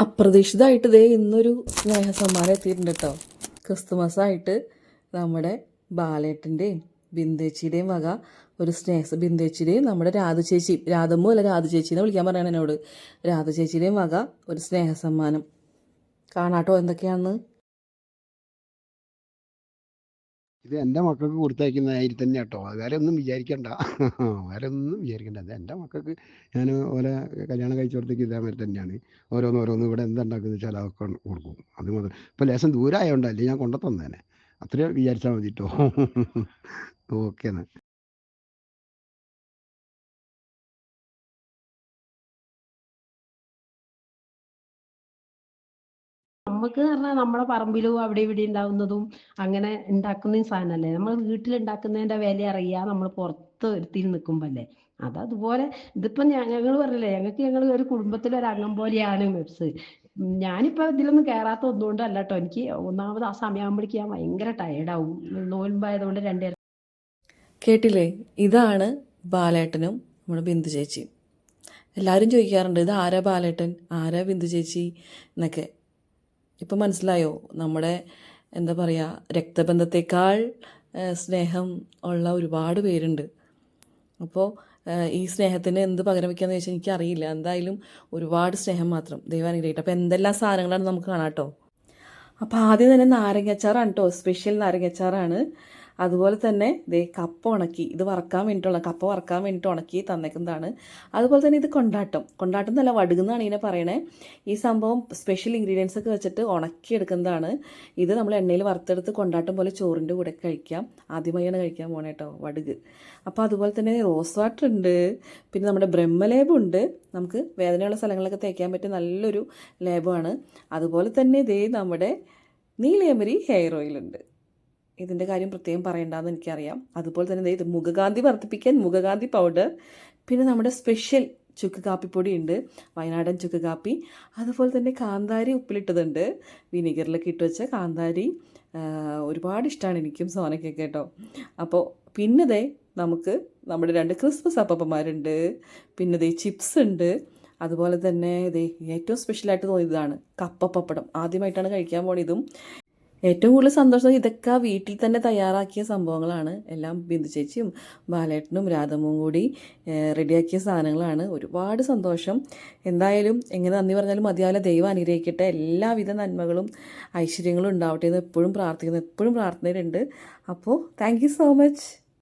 അപ്രതീക്ഷിതമായിട്ട് ഇന്നൊരു സ്നേഹസമ്മാനം എത്തിയിട്ടുണ്ട് കേട്ടോ. ക്രിസ്തുമസായിട്ട് നമ്മുടെ ബാലേട്ടൻ്റെയും ബിന്ദേച്ചിയുടെയും വക ഒരു ബിന്ദേച്ചിയുടെയും നമ്മുടെ രാധ ചേച്ചി, രാധമ്മു അല്ല രാധ ചേച്ചിനെ വിളിക്കാൻ പറയണം എന്നോട്. രാധ ചേച്ചിയുടെയും വക ഒരു സ്നേഹസമ്മാനം കാണാട്ടോ എന്തൊക്കെയാണെന്ന്. ഇത് എൻ്റെ മക്കൾക്ക് കൊടുത്തയക്കുന്നതായി തന്നെ കേട്ടോ. വേറെ ഒന്നും വിചാരിക്കണ്ട. വേറെ ഒന്നും വിചാരിക്കണ്ട. അത് എൻ്റെ മക്കൾക്ക് ഞാൻ ഓലെ കല്യാണം കഴിച്ചോടത്തേക്ക് ഇതേമാതിരി തന്നെയാണ്. ഓരോന്ന് ഇവിടെ എന്തുണ്ടാക്കുന്നത് വെച്ചാൽ അതൊക്കെ കൊടുക്കും. അത് മുതൽ ഇപ്പോൾ ലേശം ദൂരമായതുകൊണ്ടല്ലേ ഞാൻ കൊണ്ടു തന്നേനെ. അത്രയും വിചാരിച്ചാൽ മതി കേട്ടോ. ഓക്കെ എന്നാൽ. നമുക്ക് പറഞ്ഞാൽ നമ്മളെ പറമ്പിലും അവിടെ ഇവിടെ ഉണ്ടാവുന്നതും അങ്ങനെ ഉണ്ടാക്കുന്ന സാധനമല്ലേ. നമ്മൾ വീട്ടിലുണ്ടാക്കുന്നതിന്റെ വില അറിയാ നമ്മൾ പുറത്ത് ഒരുത്തിൽ നിൽക്കുമ്പല്ലേ. അതുപോലെ ഇതിപ്പോ ഞങ്ങൾ പറഞ്ഞില്ലേ, ഞങ്ങൾ ഒരു കുടുംബത്തിലൊരു അംഗം പോലെയാണ് മെപ്സ്. ഞാനിപ്പോ ഇതിലൊന്നും കയറാത്ത ഒന്നുകൊണ്ടല്ല കേട്ടോ. എനിക്ക് ഒന്നാമത് ആ സമയമാകുമ്പോഴേക്ക് ഞാൻ ഭയങ്കര ടയർഡാവും. നോൻപായതുകൊണ്ട് രണ്ടേരം കേട്ടില്ലേ, ഇതാണ് ബാലേട്ടനും നമ്മുടെ ബിന്ദു ചേച്ചിയും. എല്ലാവരും ചോദിക്കാറുണ്ട് ഇത് ആരാ ബാലേട്ടൻ, ആരാ ബിന്ദു ചേച്ചി എന്നൊക്കെ. ഇപ്പം മനസ്സിലായോ? നമ്മുടെ എന്താ പറയുക, രക്തബന്ധത്തേക്കാൾ സ്നേഹം ഉള്ള ഒരുപാട് പേരുണ്ട്. അപ്പോൾ ഈ സ്നേഹത്തിന് എന്ത് പകരം വയ്ക്കാന്ന് ചോദിച്ചാൽ എനിക്കറിയില്ല. എന്തായാലും ഒരുപാട് സ്നേഹം മാത്രം. ദൈവം അനുഗ്രഹിക്കട്ടെ. അപ്പോൾ എന്തെല്ലാം സാധനങ്ങളാണ് നമുക്ക് കാണാം കേട്ടോ. അപ്പോൾ ആദ്യം തന്നെ നാരങ്ങച്ചാറാണ് കേട്ടോ, സ്പെഷ്യൽ നാരങ്ങച്ചാറാണ്. അതുപോലെ തന്നെ കപ്പ ഉണക്കി, ഇത് വറക്കാൻ വേണ്ടിയിട്ടുള്ള കപ്പ വറക്കാൻ വേണ്ടിയിട്ട് ഉണക്കി തന്നേക്കുന്നതാണ്. അതുപോലെ തന്നെ ഇത് കൊണ്ടാട്ടം എന്നല്ല, വടുകുന്നാണ് ഇതിനെ പറയണേ. ഈ സംഭവം സ്പെഷ്യൽ ഇൻഗ്രീഡിയൻസ് ഒക്കെ വെച്ചിട്ട് ഉണക്കിയെടുക്കുന്നതാണ്. ഇത് നമ്മൾ എണ്ണയിൽ വറുത്തെടുത്ത് കൊണ്ടാട്ടം പോലെ ചോറിൻ്റെ കൂടെ കഴിക്കാം. ആദ്യമായാണ് കഴിക്കാൻ പോണേ കേട്ടോ വടുക്. അപ്പോൾ അതുപോലെ തന്നെ റോസ് വാട്ടർ ഉണ്ട്, പിന്നെ നമ്മുടെ ബ്രഹ്മലേപമുണ്ട്. നമുക്ക് വേദനയുള്ള സ്ഥലങ്ങളിലൊക്കെ തേക്കാൻ പറ്റിയ നല്ലൊരു ലേപമാണ്. അതുപോലെ തന്നെ നമ്മുടെ നീലയമരി ഹെയർ ഓയിലുണ്ട്. ഇതിൻ്റെ കാര്യം പ്രത്യേകം പറയണ്ടെന്ന് എനിക്കറിയാം. അതുപോലെ തന്നെ ഇത് മുഖകാന്തി വർദ്ധിപ്പിക്കാൻ മുഖകാന്തി പൗഡർ, പിന്നെ നമ്മുടെ സ്പെഷ്യൽ ചുക്ക് കാപ്പിപ്പൊടി ഉണ്ട്, വയനാടൻ ചുക്ക് കാപ്പി. അതുപോലെ തന്നെ കാന്താരി ഉപ്പിലിട്ടതുണ്ട്, വിനീഗറിലൊക്കെ ഇട്ട് വെച്ച കാന്താരി. ഒരുപാട് ഇഷ്ടമാണ് എനിക്കും സോനയ്ക്കൊക്കെ കേട്ടോ. അപ്പോൾ പിന്നെ നമുക്ക് നമ്മുടെ 2 ക്രിസ്മസ് അപ്പന്മാരുണ്ട്, പിന്നെ ചിപ്സ് ഉണ്ട്. അതുപോലെ തന്നെ ഏറ്റവും സ്പെഷ്യലായിട്ട് തോന്നിയതാണ് കപ്പ പപ്പടം. ആദ്യമായിട്ടാണ് കഴിക്കാൻ പോണിതും. ഏറ്റവും കൂടുതൽ സന്തോഷം ഇതൊക്കെ വീട്ടിൽ തന്നെ തയ്യാറാക്കിയ സംഭവങ്ങളാണ്. എല്ലാം ബിന്ദു ചേച്ചിയും ബാലേട്ടനും രാധമ്മും കൂടി റെഡിയാക്കിയ സാധനങ്ങളാണ്. ഒരുപാട് സന്തോഷം. എന്തായാലും എങ്ങനെ നന്ദി പറഞ്ഞാലും മതിയാവില്ല. ദൈവം അനുഗ്രഹിക്കട്ടെ. എല്ലാവിധ നന്മകളും ഐശ്വര്യങ്ങളും ഉണ്ടാവട്ടെ എന്ന് എപ്പോഴും പ്രാർത്ഥിക്കുന്നു, എപ്പോഴും പ്രാർത്ഥനയിലുണ്ട്. അപ്പോൾ താങ്ക് യു സോ മച്ച്.